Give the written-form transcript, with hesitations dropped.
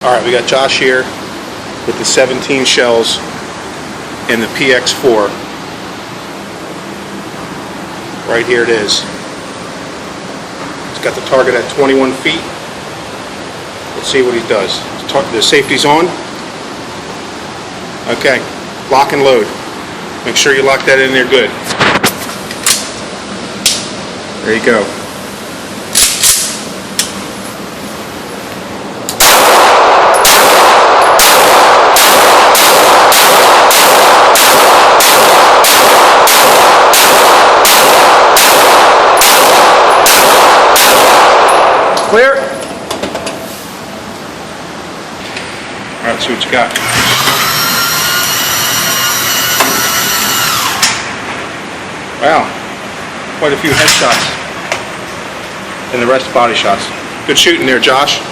Alright, we got Josh here with the 17 shells in the PX4. Right here it is. He's got the target at 21 feet. Let's see what he does. The safety's on. Okay, lock and load. Make sure you lock that in there good. There you go. Clear. Alright, let's see what you got. Wow, quite a few headshots and the rest body shots. Good shooting there, Josh.